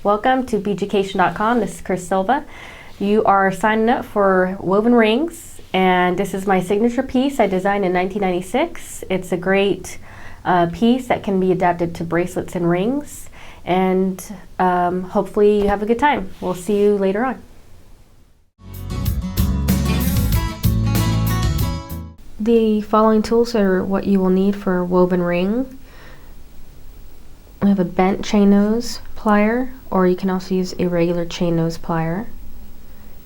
Welcome to Beaducation.com. This is Chris Silva. You are signing up for woven rings, and this is my signature piece I designed in 1996. It's a great piece that can be adapted to bracelets and rings, and hopefully you have a good time. We'll see you later on. The following tools are what you will need for a woven ring. We have a bent chain nose plier, or you can also use a regular chain nose plier,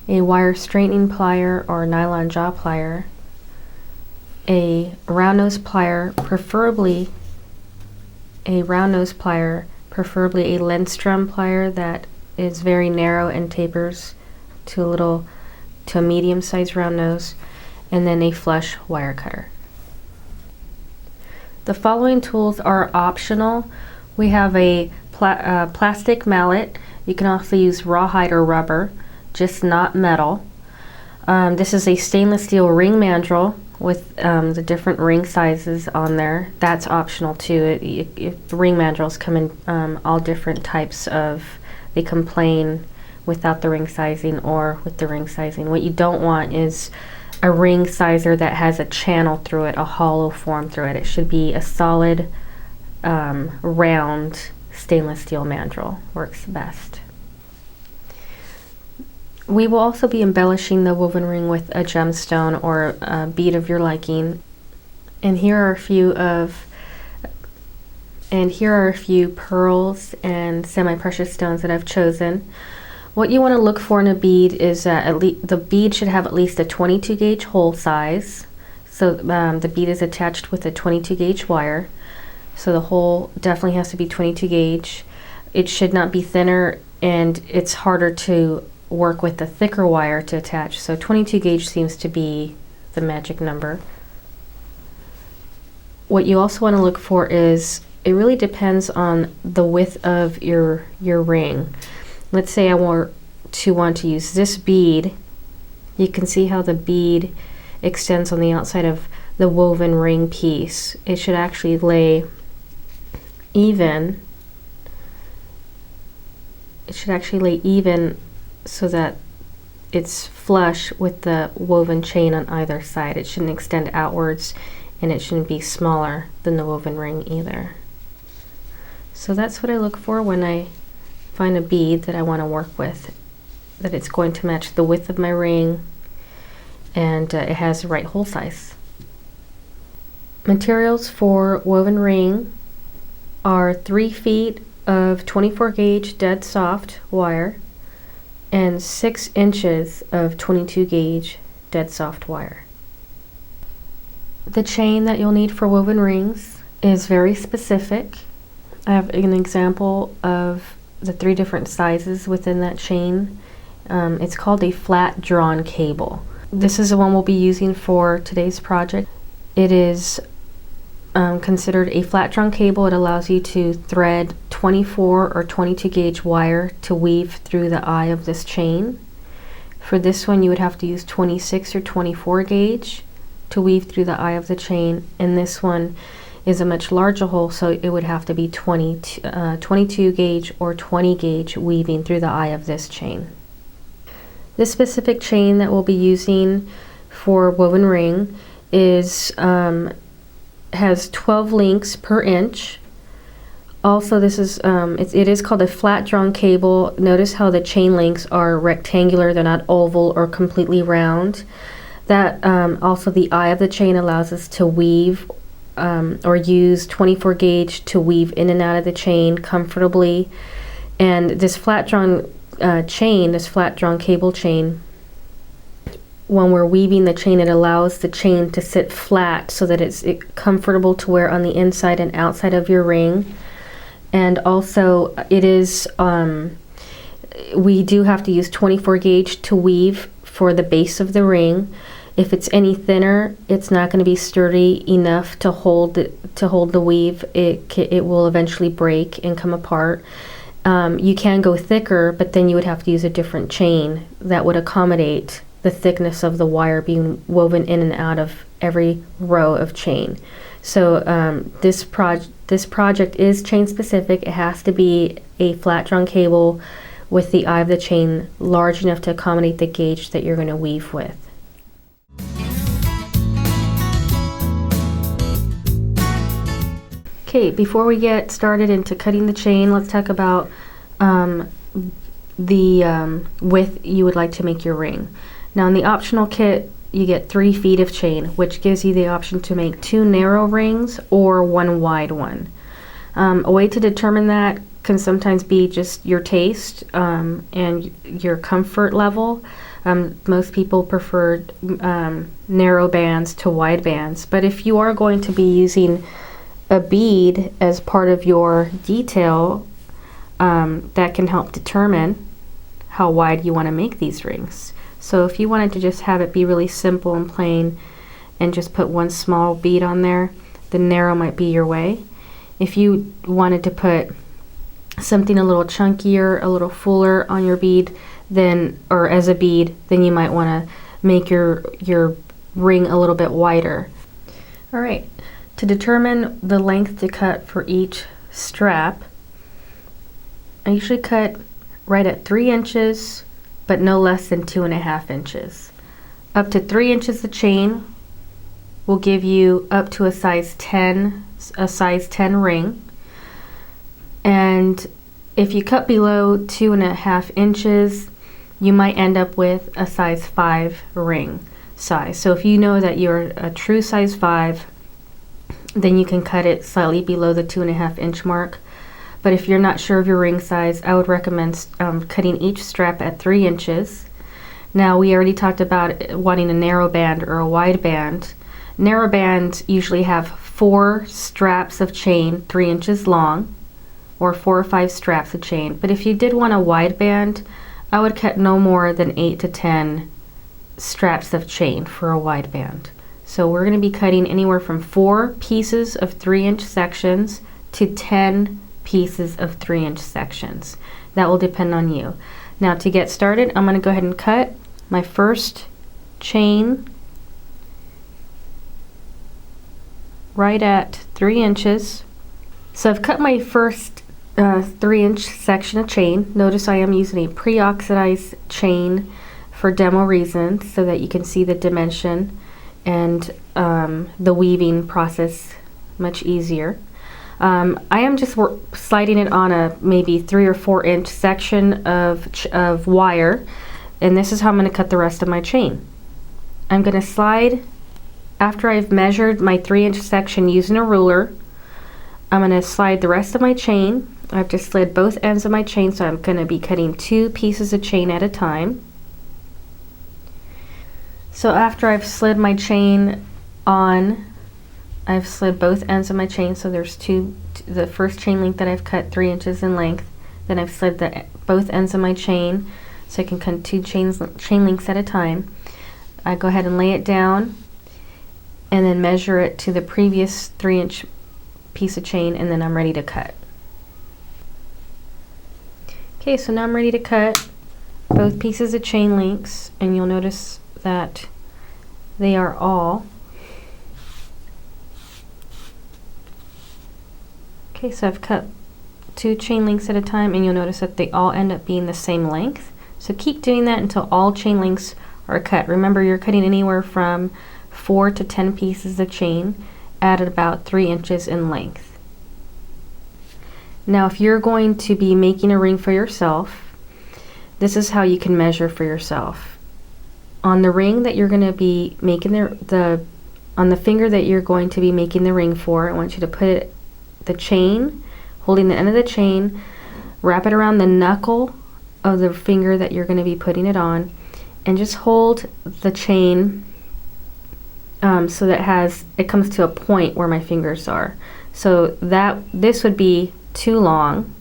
a wire straightening plier or nylon jaw plier, a round nose plier, preferably a Lindstrom plier that is very narrow and tapers to a medium-sized round nose, and then a flush wire cutter. The following tools are optional. We have a plastic mallet. You can also use rawhide or rubber, just not metal. This is a stainless steel ring mandrel with the different ring sizes on there. That's optional too. The ring mandrels come in all different types of, they come plain without the ring sizing or with the ring sizing. What you don't want is a ring sizer that has a channel through it, a hollow form through it. It should be a solid round stainless steel mandrel. Works best. We will also be embellishing the woven ring with a gemstone or a bead of your liking. And here are a few pearls and semi-precious stones that I've chosen. What you want to look for in a bead is the bead should have at least a 22 gauge hole size. So the bead is attached with a 22 gauge wire. So the hole definitely has to be 22 gauge. It should not be thinner, and it's harder to work with the thicker wire to attach. So 22 gauge seems to be the magic number. What you also want to look for is, it really depends on the width of your ring. Let's say I want to use this bead. You can see how the bead extends on the outside of the woven ring piece. It should actually lay even. It should actually lay even so that it's flush with the woven chain on either side. It shouldn't extend outwards, and it shouldn't be smaller than the woven ring either. So that's what I look for when I find a bead that I want to work with, that it's going to match the width of my ring and it has the right hole size. Materials for woven ring are 3 feet of 24 gauge dead soft wire and 6 inches of 22 gauge dead soft wire. The chain that you'll need for woven rings is very specific. I have an example of the 3 different sizes within that chain. It's called a flat drawn cable. This is the one we'll be using for today's project. It is considered a flat drawn cable. It allows you to thread 24 or 22 gauge wire to weave through the eye of this chain. For this one you would have to use 26 or 24 gauge to weave through the eye of the chain, and this one is a much larger hole, so it would have to be 22 gauge or 20 gauge weaving through the eye of this chain. This specific chain that we'll be using for woven ring is has 12 links per inch. Also, this is it is called a flat drawn cable. Notice how the chain links are rectangular; they're not oval or completely round. That also, the eye of the chain allows us to weave or use 24 gauge to weave in and out of the chain comfortably. And this flat drawn this flat drawn cable chain, when we're weaving the chain, it allows the chain to sit flat so that it's comfortable to wear on the inside and outside of your ring. And also it is we do have to use 24 gauge to weave for the base of the ring. If it's any thinner, it's not going to be sturdy enough to hold the weave. It will eventually break and come apart. You can go thicker, but then you would have to use a different chain that would accommodate the thickness of the wire being woven in and out of every row of chain. So this This project is chain specific. It has to be a flat drawn cable with the eye of the chain large enough to accommodate the gauge that you're going to weave with. Okay, before we get started into cutting the chain, let's talk about the width you would like to make your ring. Now in the optional kit, you get 3 feet of chain, which gives you the option to make 2 narrow rings or 1 wide one. A way to determine that can sometimes be just your taste and your comfort level. Most people prefer narrow bands to wide bands, but if you are going to be using a bead as part of your detail, that can help determine how wide you want to make these rings. So if you wanted to just have it be really simple and plain and just put 1 small bead on there, the narrow might be your way. If you wanted to put something a little chunkier, a little fuller on your bead, then, or as a bead, then you might want to make your ring a little bit wider. All right, to determine the length to cut for each strap, I usually cut right at 3 inches, but no less than 2.5 inches. Up to 3 inches of chain will give you up to a size 10 ring. And if you cut below 2.5 inches, you might end up with a size 5 ring size. So if you know that you're a true size 5, then you can cut it slightly below the 2.5 inch mark. But if you're not sure of your ring size, I would recommend cutting each strap at 3 inches. Now we already talked about wanting a narrow band or a wide band. Narrow bands usually have 4 straps of chain 3 inches long, or 4 or 5 straps of chain. But if you did want a wide band, I would cut no more than 8 to 10 straps of chain for a wide band. So we're going to be cutting anywhere from 4 pieces of 3-inch sections to 10 pieces of 3-inch sections. That will depend on you. Now to get started, I'm going to go ahead and cut my first chain right at 3 inches. So I've cut my first 3-inch section of chain. Notice I am using a pre-oxidized chain for demo reasons so that you can see the dimension and the weaving process much easier. I am just sliding it on a maybe 3 or 4 inch section of wire, and this is how I'm going to cut the rest of my chain. I'm going to slide, after I've measured my 3-inch section using a ruler, I'm going to slide the rest of my chain. I've just slid both ends of my chain, so I'm going to be cutting 2 pieces of chain at a time. So after I've slid my chain on, I've slid both ends of my chain, so there's the first chain link that I've cut 3 inches in length. Then I've slid both ends of my chain, so I can cut 2 chain links at a time. I go ahead and lay it down and then measure it to the previous 3-inch piece of chain, and then I'm ready to cut. Okay, so now I'm ready to cut both pieces of chain links, and you'll notice that they are all. Okay, so I've cut 2 chain links at a time, and you'll notice that they all end up being the same length. So keep doing that until all chain links are cut. Remember, you're cutting anywhere from 4 to 10 pieces of chain at about 3 inches in length. Now if you're going to be making a ring for yourself, this is how you can measure for yourself. On the ring that you're going to be making on the finger that you're going to be making the ring for, I want you to put the chain, holding the end of the chain, wrap it around the knuckle of the finger that you're going to be putting it on, and just hold the chain so that it comes to a point where my fingers are. So this would be too long,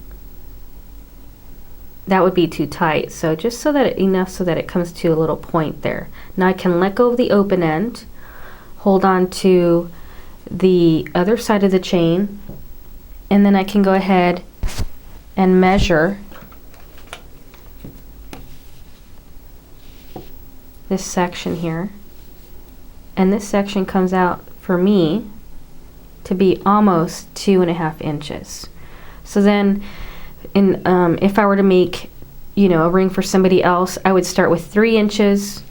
that would be too tight. So just so that enough so that it comes to a little point there. Now I can let go of the open end, hold on to the other side of the chain, and then I can go ahead and measure this section here. And this section comes out for me to be almost 2.5 inches. So then if I were to make, you know, a ring for somebody else, I would start with 3 inches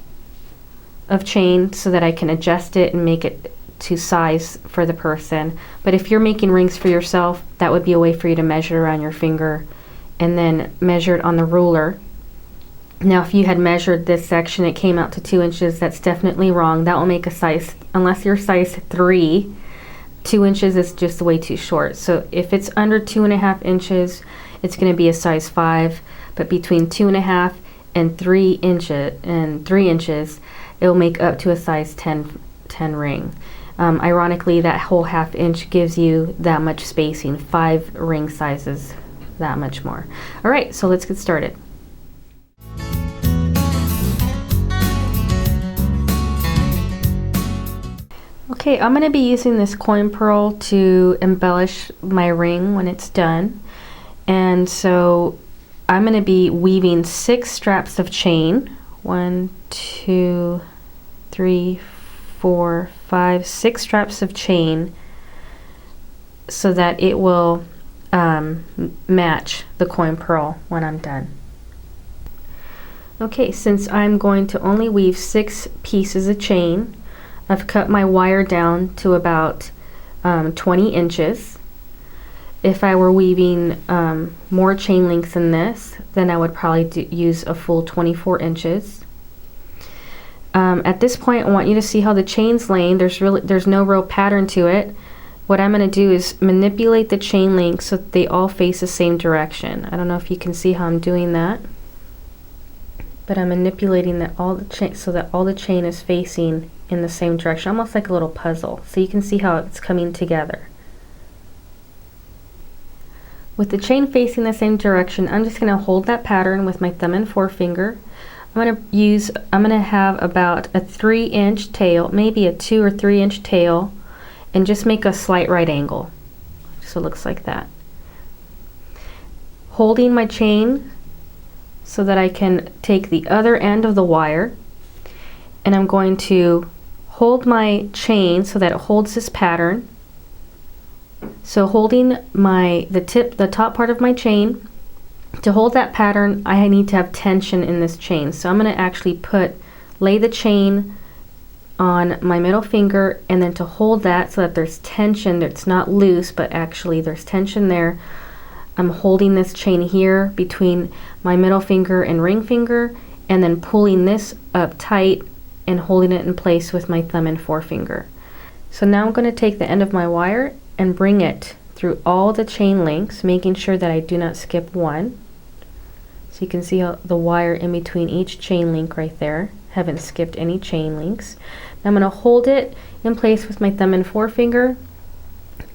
of chain so that I can adjust it and make it to size for the person. But if you're making rings for yourself, that would be a way for you to measure around your finger and then measure it on the ruler. Now if you had measured this section, it came out to 2 inches, that's definitely wrong. That will make a size, unless you're size 3, 2 inches is just way too short. So if it's under 2.5 inches, it's going to be a size 5, but between 2.5 and 3 inches, it will make up to a size 10 ring. Ironically, that whole 1/2 inch gives you that much spacing, 5 ring sizes, that much more. All right, so let's get started. Okay, I'm going to be using this coin pearl to embellish my ring when it's done. And so I'm going to be weaving 6 straps of chain. 1, 2, 3, 4, 5, 6 straps of chain so that it will match the coin pearl when I'm done. Okay, since I'm going to only weave 6 pieces of chain, I've cut my wire down to about 20 inches. If I were weaving more chain links than this, then I would probably use a full 24 inches. At this point, I want you to see how the chain's laying. There's no real pattern to it. What I'm going to do is manipulate the chain links so that they all face the same direction. I don't know if you can see how I'm doing that, but I'm manipulating that all the chain so that all the chain is facing in the same direction, almost like a little puzzle. So you can see how it's coming together. With the chain facing the same direction, I'm just going to hold that pattern with my thumb and forefinger. I'm going to have about a 3-inch tail, maybe a 2 or 3 inch tail, and just make a slight right angle. So it looks like that. Holding my chain so that I can take the other end of the wire, and I'm going to hold my chain so that it holds this pattern. So holding the top part of my chain, to hold that pattern, I need to have tension in this chain. So I'm going to actually lay the chain on my middle finger, and then to hold that so that there's tension, that it's not loose, but actually there's tension there. I'm holding this chain here between my middle finger and ring finger, and then pulling this up tight and holding it in place with my thumb and forefinger. So now I'm going to take the end of my wire and bring it through all the chain links, making sure that I do not skip one. So you can see how the wire in between each chain link right there. Haven't skipped any chain links. Now I'm going to hold it in place with my thumb and forefinger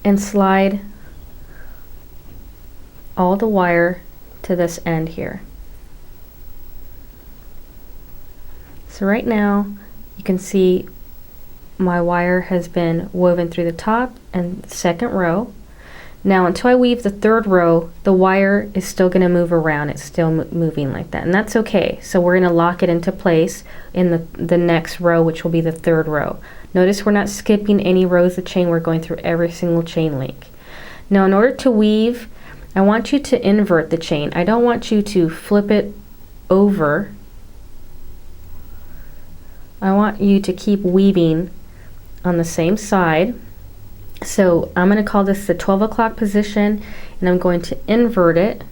and slide all the wire to this end here. So right now you can see my wire has been woven through the top and second row. Now until I weave the 3rd row, the wire is still going to move around. It's still moving like that, and that's okay. So we're going to lock it into place in the next row, which will be the 3rd row. Notice we're not skipping any rows of chain. We're going through every single chain link. Now in order to weave, I want you to invert the chain. I don't want you to flip it over. I want you to keep weaving on the same side. So I'm going to call this the 12 o'clock position, and I'm going to invert it.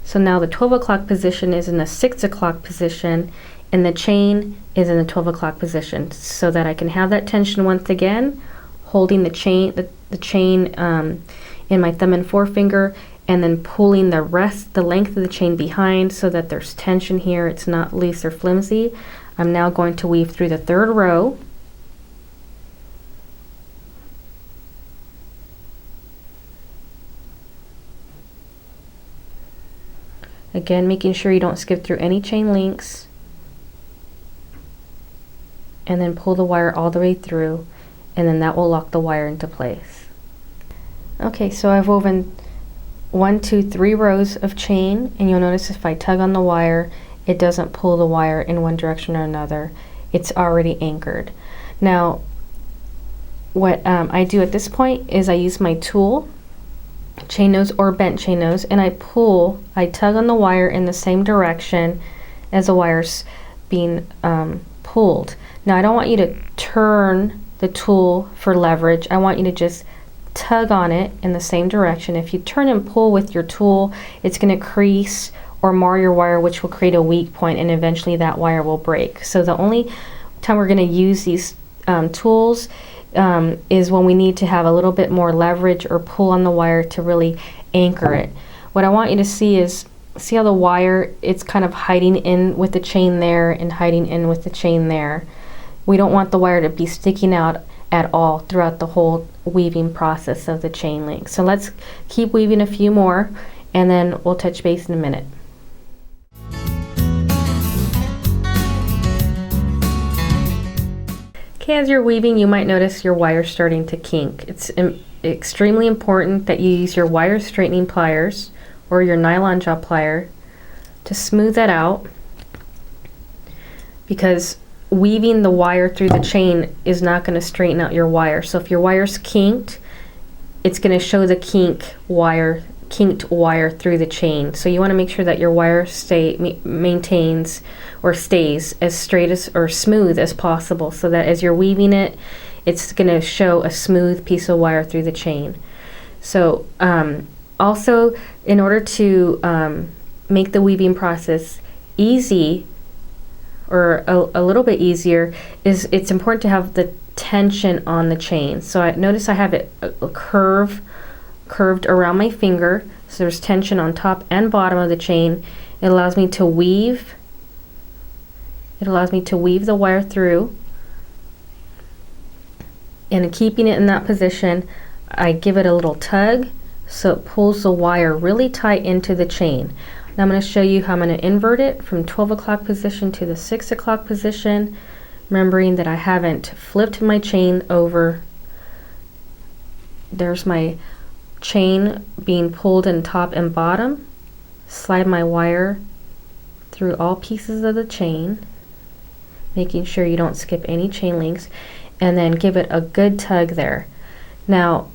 So now the 12 o'clock position is in the 6 o'clock position, and the chain is in the 12 o'clock position, so that I can have that tension once again, holding the chain in my thumb and forefinger, and then pulling the length of the chain behind so that there's tension here. It's not loose or flimsy. I'm now going to weave through the 3rd row. Again, making sure you don't skip through any chain links, and then pull the wire all the way through, and then that will lock the wire into place. Okay, so I've woven 1, 2, 3 rows of chain, and you'll notice if I tug on the wire, it doesn't pull the wire in one direction or another. It's already anchored. Now, what I do at this point is I use my tool, chain nose or bent chain nose, and I tug on the wire in the same direction as the wire's being pulled. Now I don't want you to turn the tool for leverage. I want you to just tug on it in the same direction. If you turn and pull with your tool, it's going to crease or mar your wire, which will create a weak point, and eventually that wire will break. So the only time we're going to use these tools is when we need to have a little bit more leverage or pull on the wire to really anchor it. What I want you to see is, see how the wire, it's kind of hiding in with the chain there and hiding in with the chain there. We don't want the wire to be sticking out at all throughout the whole weaving process of the chain link. So let's keep weaving a few more and then we'll touch base in a minute. Okay, as you're weaving, you might notice your wire starting to kink. It's extremely important that you use your wire straightening pliers or your nylon jaw plier to smooth that out, because weaving the wire through the chain is not going to straighten out your wire. So if your wire's kinked, it's going to show the kinked wire through the chain. So you want to make sure that your wire maintains or stays as straight as or smooth as possible, so that as you're weaving it, it's going to show a smooth piece of wire through the chain. So also, in order to make the weaving process easy, or a little bit easier, it's important to have the tension on the chain. So I notice I have it curved around my finger, so there's tension on top and bottom of the chain. It allows me to weave. It allows me to weave the wire through, and keeping it in that position, I give it a little tug so it pulls the wire really tight into the chain. Now I'm going to show you how I'm going to invert it from 12 o'clock position to the 6 o'clock position, remembering that I haven't flipped my chain over. There's my chain being pulled in top and bottom. Slide my wire through all pieces of the chain, making sure you don't skip any chain links, and then give it a good tug there. Now,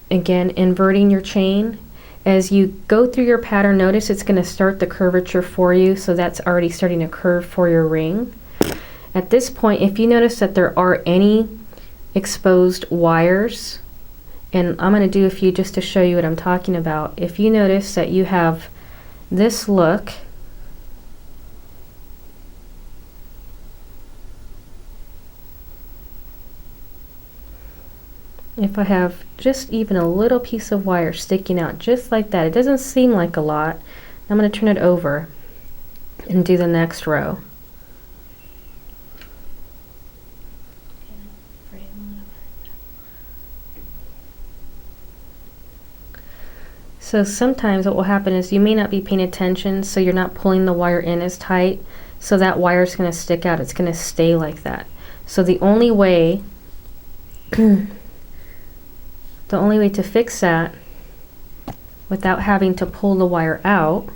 again, inverting your chain. As you go through your pattern, notice it's going to start the curvature for you, so that's already starting to curve for your ring. At this point, if you notice that there are any exposed wires, and I'm going to do a few just to show you what I'm talking about. If you notice that you have this look, if I have just even a little piece of wire sticking out just like that, it doesn't seem like a lot, I'm going to turn it over and do the next row. So sometimes what will happen is you may not be paying attention, so you're not pulling the wire in as tight, so that wire is going to stick out. It's going to stay like that. So the only way to fix that without having to pull the wire out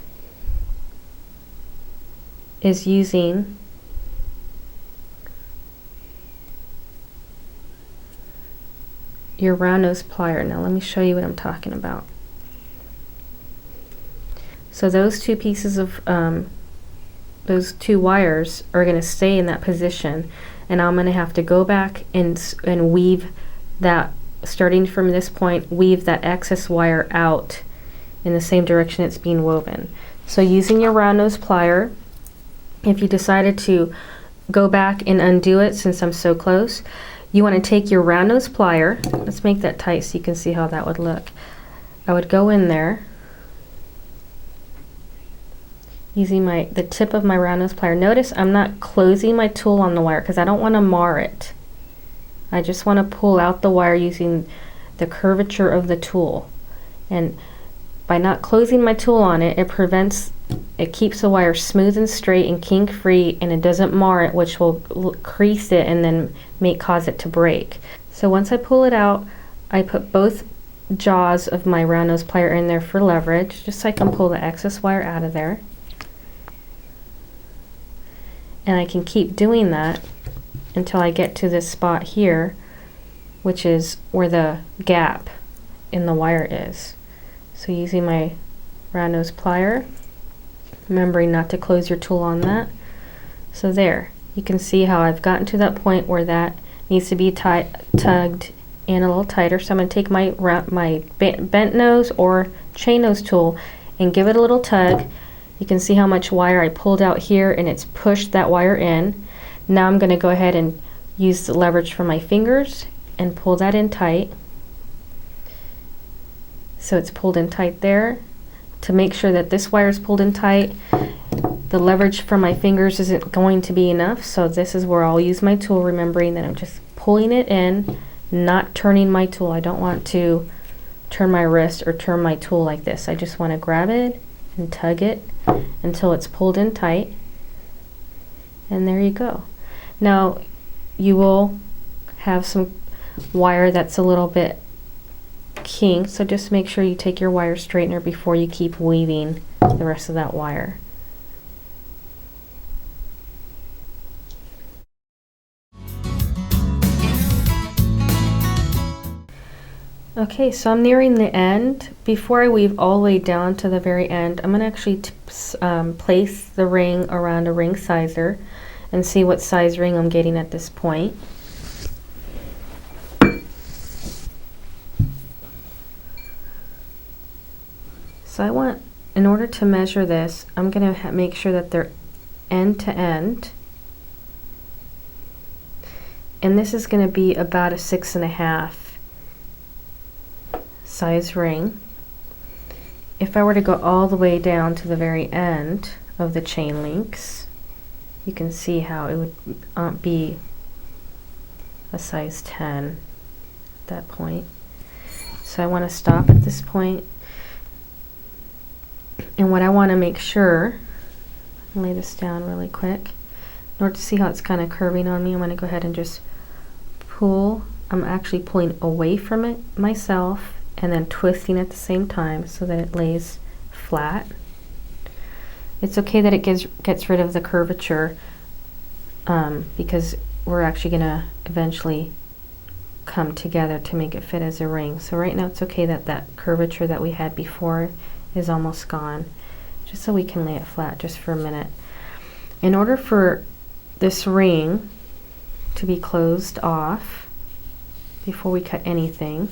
is using your round nose plier. Now let me show you what I'm talking about. So those two pieces of those two wires are going to stay in that position, and I'm going to have to go back and weave that, starting from this point, weave that excess wire out in the same direction it's being woven. So using your round nose plier, if you decided to go back and undo it, since I'm so close, you want to take your round nose plier. Let's make that tight so you can see how that would look. I would go in there using the tip of my round nose plier. Notice I'm not closing my tool on the wire because I don't want to mar it. I just want to pull out the wire using the curvature of the tool. And by not closing my tool on it, it keeps the wire smooth and straight and kink free, and it doesn't mar it, which will crease it and then cause it to break. So once I pull it out, I put both jaws of my round nose plier in there for leverage, just so I can pull the excess wire out of there. And I can keep doing that until I get to this spot here which is where the gap in the wire is. So using my round nose plier, remembering not to close your tool on that. So there, you can see how I've gotten to that point where that needs to be tugged in a little tighter. So I'm going to take my bent nose or chain nose tool and give it a little tug. You can see how much wire I pulled out here, and it's pushed that wire in. Now I'm going to go ahead and use the leverage from my fingers and pull that in tight. So it's pulled in tight there. To make sure that this wire is pulled in tight, the leverage from my fingers isn't going to be enough, so this is where I'll use my tool, remembering that I'm just pulling it in, not turning my tool. I don't want to turn my wrist or turn my tool like this. I just want to grab it and tug it until it's pulled in tight. And there you go. Now you will have some wire that's a little bit kinked, so just make sure you take your wire straightener before you keep weaving the rest of that wire. Okay, so I'm nearing the end. Before I weave all the way down to the very end, I'm going to actually place the ring around a ring sizer and see what size ring I'm getting at this point. So I want, in order to measure this, I'm going to make sure that they're end to end. And this is going to be about a 6.5 size ring. If I were to go all the way down to the very end of the chain links, you can see how it would be a size 10 at that point. So I want to stop at this point. And what I want to make sure, lay this down really quick, in order to see how it's kind of curving on me, I'm going to go ahead and just pull. I'm actually pulling away from it myself and then twisting at the same time so that it lays flat. It's okay that it gets rid of the curvature because we're actually going to eventually come together to make it fit as a ring. So right now it's okay that that curvature that we had before is almost gone, just so we can lay it flat just for a minute. In order for this ring to be closed off before we cut anything,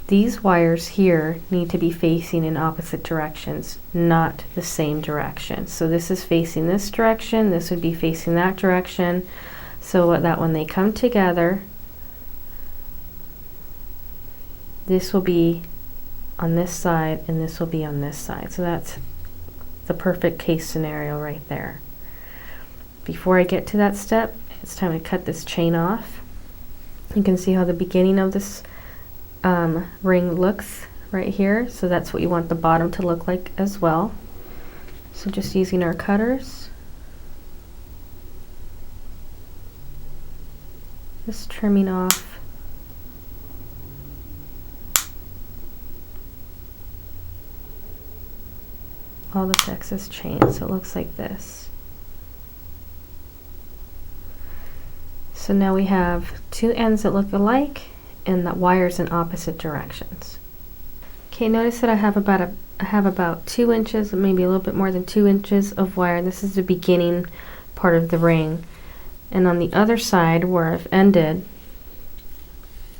these wires here need to be facing in opposite directions, not the same direction. So this is facing this direction, this would be facing that direction, so that when they come together, this will be on this side and this will be on this side. So that's the perfect case scenario right there. Before I get to that step, it's time to cut this chain off. You can see how the beginning of this ring looks right here, so that's what you want the bottom to look like as well. So just using our cutters, just trimming off all the excess chain, so it looks like this. So now we have two ends that look alike and the wires in opposite directions. Okay, notice that I have about 2 inches, maybe a little bit more than 2 inches of wire. This is the beginning part of the ring. And on the other side where I've ended,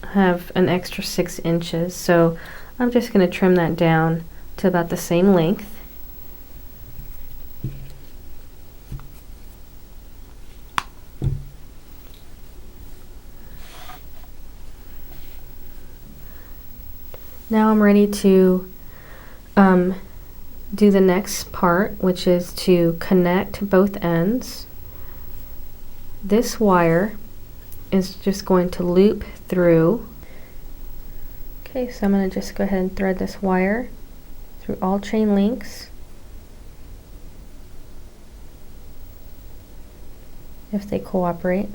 I have an extra 6 inches. So I'm just going to trim that down to about the same length. Now I'm ready to do the next part, which is to connect both ends. This wire is just going to loop through. Okay, so I'm going to just go ahead and thread this wire through all chain links. If they cooperate.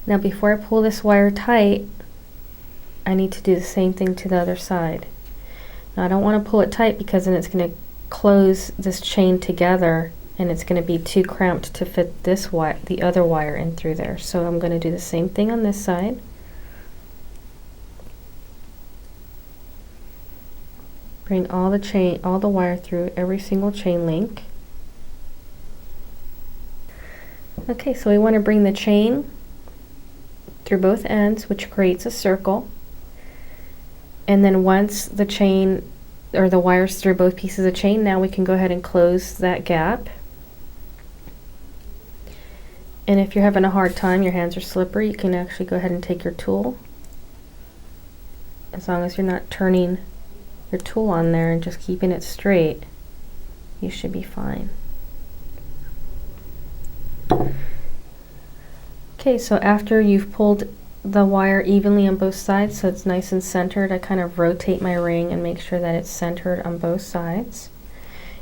Now before I pull this wire tight, I need to do the same thing to the other side. Now I don't want to pull it tight because then it's going to close this chain together and it's going to be too cramped to fit this wire, the other wire in through there. So I'm going to do the same thing on this side. Bring all the wire through every single chain link. Okay, so we want to bring the chain through both ends, which creates a circle. And then once the chain or the wires through both pieces of chain, now we can go ahead and close that gap. And if you're having a hard time, your hands are slippery, you can actually go ahead and take your tool. As long as you're not turning your tool on there and just keeping it straight, you should be fine. Okay, so after you've pulled the wire evenly on both sides so it's nice and centered, I kind of rotate my ring and make sure that it's centered on both sides.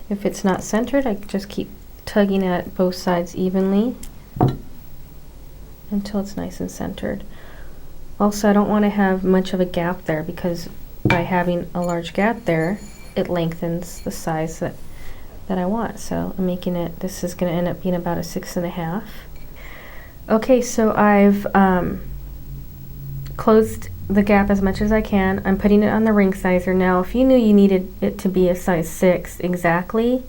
If it's not centered, I just keep tugging at both sides evenly until it's nice and centered. Also, I don't want to have much of a gap there, because by having a large gap there, it lengthens the size that I want. So I'm making it, this is going to end up being about a 6.5. Okay, so I've closed the gap as much as I can. I'm putting it on the ring sizer. Now, if you knew you needed it to be a size 6 exactly,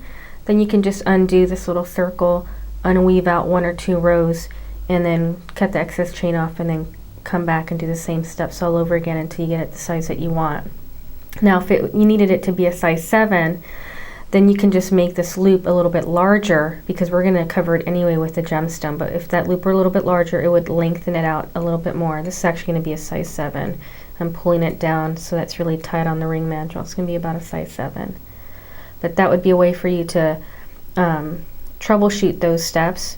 then you can just undo this little circle, unweave out 1 or 2 rows, and then cut the excess chain off, and then come back and do the same steps all over again until you get it the size that you want. Now, if you needed it to be a size 7, then you can just make this loop a little bit larger, because we're going to cover it anyway with the gemstone. But if that loop were a little bit larger, it would lengthen it out a little bit more. This is actually going to be a size 7. I'm pulling it down so that's really tight on the ring mandrel. It's going to be about a size 7. But that would be a way for you to troubleshoot those steps,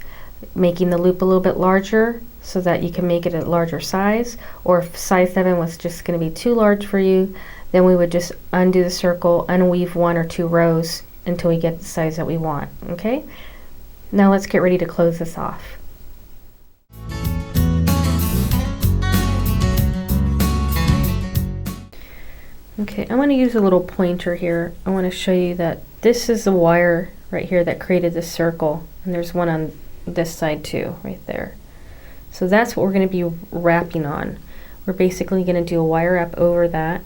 making the loop a little bit larger so that you can make it a larger size. Or if size 7 was just going to be too large for you, then we would just undo the circle, unweave 1 or 2 rows until we get the size that we want. Okay? Now let's get ready to close this off. Okay, I'm going to use a little pointer here. I want to show you that this is the wire right here that created this circle, and there's one on this side too, right there. So that's what we're going to be wrapping on. We're basically going to do a wire wrap over that.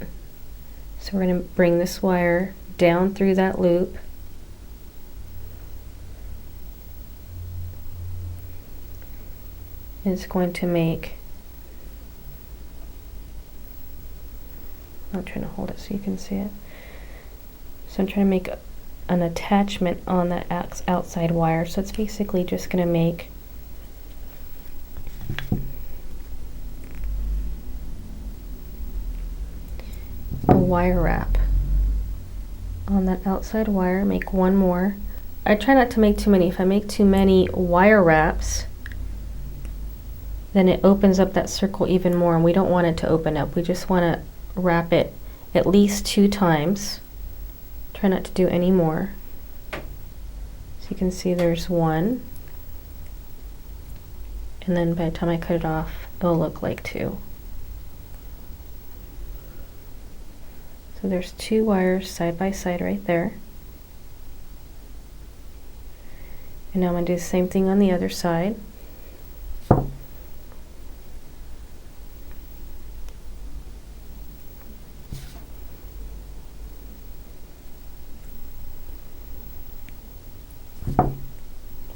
So we're going to bring this wire down through that loop. And it's going to make, I'm trying to hold it so you can see it. So I'm trying to make an attachment on that outside wire. So it's basically just going to make a wire wrap on that outside wire. Make one more. I try not to make too many. If I make too many wire wraps, then it opens up that circle even more, and we don't want it to open up. We just want to wrap it at least 2 times. Try not to do any more. So you can see there's 1, and then by the time I cut it off, it'll look like 2. So there's 2 wires side by side right there. And now I'm going to do the same thing on the other side.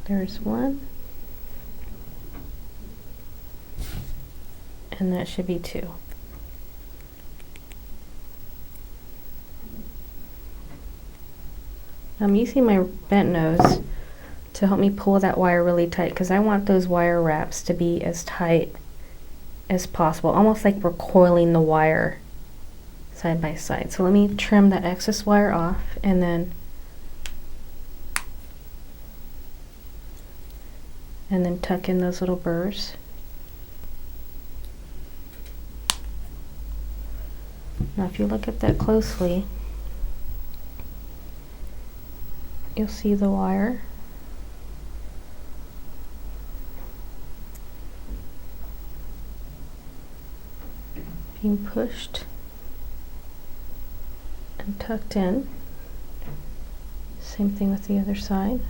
There's 1. And that should be 2. I'm using my bent nose to help me pull that wire really tight, because I want those wire wraps to be as tight as possible, almost like we're coiling the wire side by side. So let me trim that excess wire off, and then tuck in those little burrs. Now if you look at that closely, you'll see the wire being pushed and tucked in. Same thing with the other side.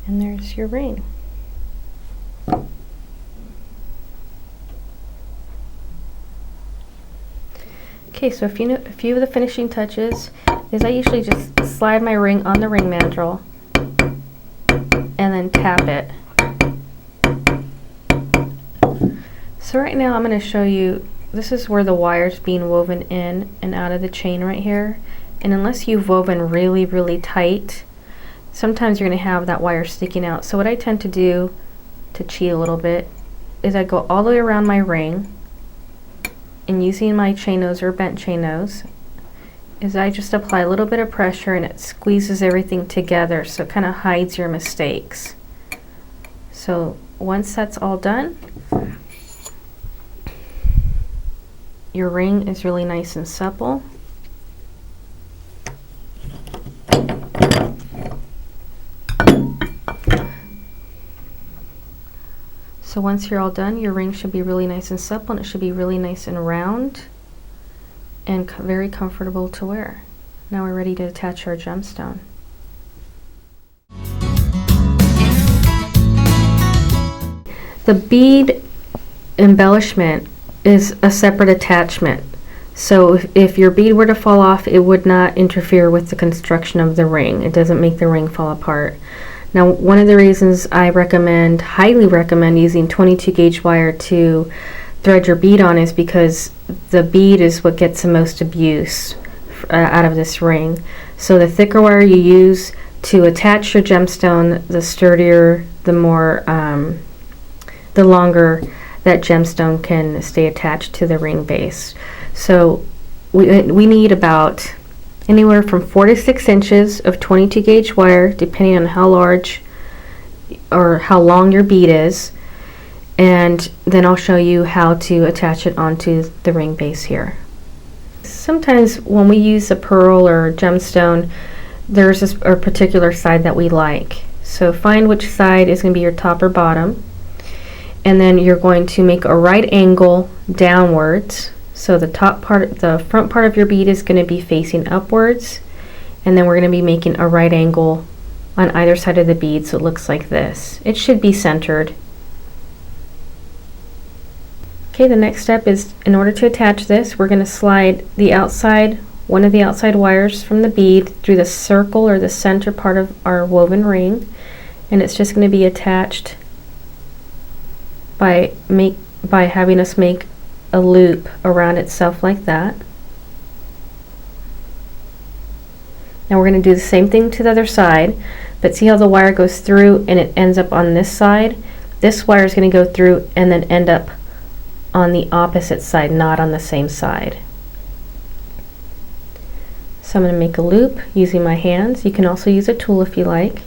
And there's your ring. Okay, so a few of the finishing touches is I usually just slide my ring on the ring mandrel and then tap it. So right now I'm going to show you, this is where the wire's being woven in and out of the chain right here. And unless you've woven really, really tight, sometimes you're going to have that wire sticking out. So what I tend to do, to cheat a little bit, is I go all the way around my ring, and using my chain nose or bent chain nose, is I just apply a little bit of pressure and it squeezes everything together, so it kind of hides your mistakes. So once that's all done, your ring is really nice and supple. So once you're all done, your ring should be really nice and supple, and it should be really nice and round and very comfortable to wear. Now we're ready to attach our gemstone. The bead embellishment is a separate attachment. So if your bead were to fall off, it would not interfere with the construction of the ring. It doesn't make the ring fall apart. Now, one of the reasons I highly recommend using 22 gauge wire to thread your bead on is because the bead is what gets the most abuse out of this ring. So the thicker wire you use to attach your gemstone, the sturdier, the longer that gemstone can stay attached to the ring base. So we need about anywhere from 4 to 6 inches of 22 gauge wire, depending on how large or how long your bead is, and then I'll show you how to attach it onto the ring base here. Sometimes when we use a pearl or gemstone, there's a particular side that we like. So find which side is going to be your top or bottom, and then you're going to make a right angle downwards. So the front part of your bead is going to be facing upwards, and then we're going to be making a right angle on either side of the bead, so it looks like this. It should be centered. Okay, the next step is, in order to attach this, we're going to slide one of the outside wires from the bead through the circle or the center part of our woven ring, and it's just going to be attached by having us make a loop around itself like that. Now we're going to do the same thing to the other side, but see how the wire goes through and it ends up on this side? This wire is going to go through and then end up on the opposite side, not on the same side. So I'm going to make a loop using my hands. You can also use a tool if you like.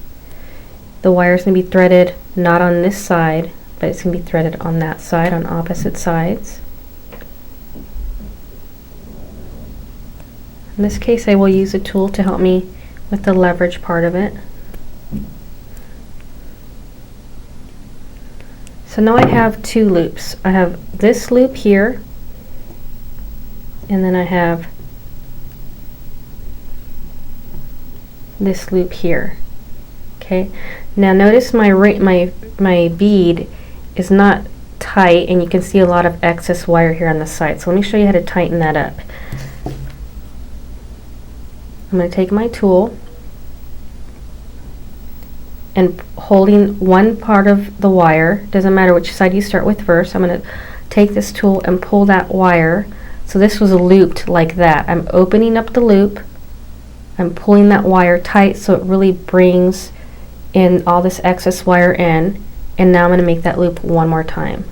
The wire is going to be threaded not on this side, but it's going to be threaded on that side, on opposite sides. In this case, I will use a tool to help me with the leverage part of it. So now I have 2 loops. I have this loop here, and then I have this loop here. Okay. Now notice my bead is not tight, and you can see a lot of excess wire here on the side. So let me show you how to tighten that up. I'm going to take my tool, and holding one part of the wire, doesn't matter which side you start with first, I'm going to take this tool and pull that wire. So this was looped like that. I'm opening up the loop, I'm pulling that wire tight so it really brings in all this excess wire in, and now I'm going to make that loop one more time.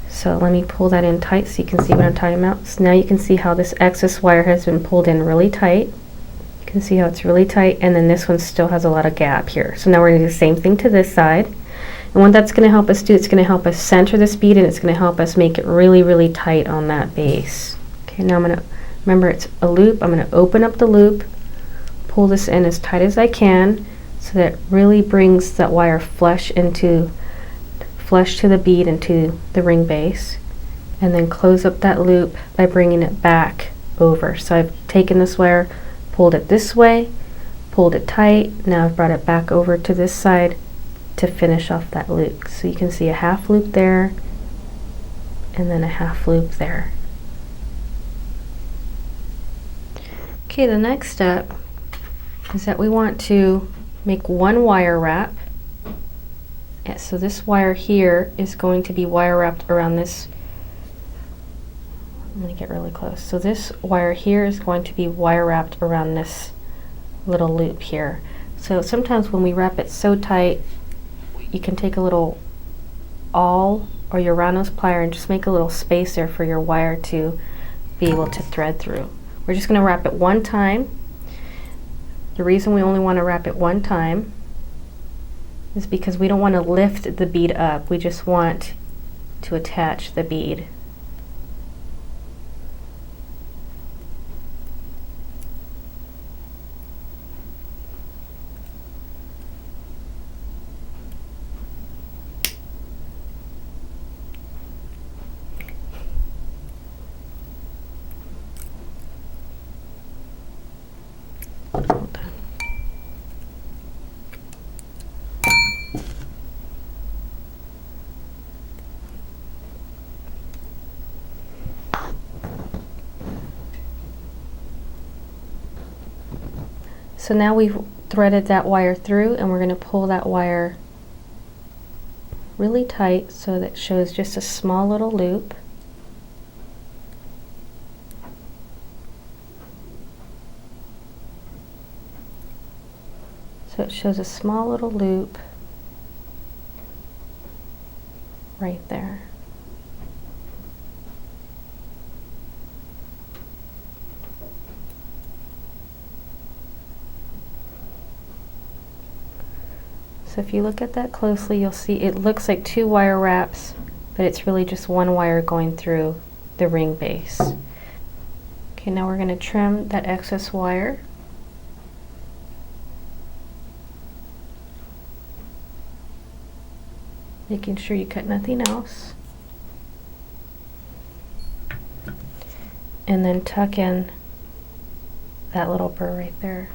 So let me pull that in tight so you can see what I'm talking about. So now you can see how this excess wire has been pulled in really tight. You can see how it's really tight, and then this one still has a lot of gap here. So now we're going to do the same thing to this side. And what that's going to help us do, it's going to help us center this bead, and it's going to help us make it really, really tight on that base. Okay, now I'm going to, remember it's a loop, I'm going to open up the loop, pull this in as tight as I can so that it really brings that wire flush to the bead and to the ring base, and then close up that loop by bringing it back over. So I've taken this wire, pulled it this way, pulled it tight. Now I've brought it back over to this side to finish off that loop. So you can see a half loop there and then a half loop there. Okay, the next step is that we want to make one wire wrap. And so this wire here is going to be wire wrapped around this. I'm going to get really close. So this wire here is going to be wire wrapped around this little loop here. So sometimes when we wrap it so tight, you can take a little awl or your round nose plier and just make a little space there for your wire to be able to thread through. We're just going to wrap it one time. The reason we only want to wrap it one time is because we don't want to lift the bead up. We just want to attach the bead. So now we've threaded that wire through, and we're going to pull that wire really tight so that it shows just a small little loop. So it shows a small little loop right there. So if you look at that closely, you'll see it looks like two wire wraps, but it's really just one wire going through the ring base. Okay, now we're going to trim that excess wire. Making sure you cut nothing else. And then tuck in that little burr right there.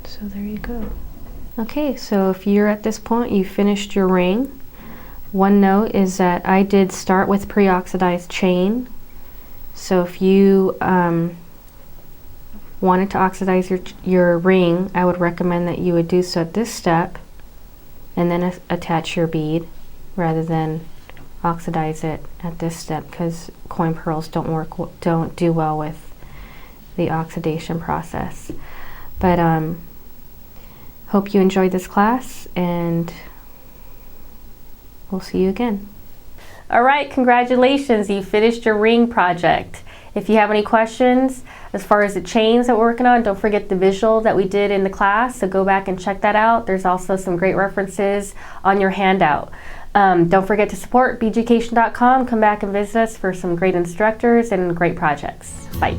So there you go. Okay, so if you're at this point, you finished your ring. One note is that I did start with pre-oxidized chain. So if you wanted to oxidize your ring, I would recommend that you would do so at this step and then attach your bead rather than oxidize it at this step, because coin pearls don't do well with the oxidation process. But hope you enjoyed this class, and we'll see you again. All right, congratulations, you finished your ring project. If you have any questions as far as the chains that we're working on, don't forget the visual that we did in the class, so go back and check that out. There's also some great references on your handout. Don't forget to support Beaducation.com. Come back and visit us for some great instructors and great projects. Bye.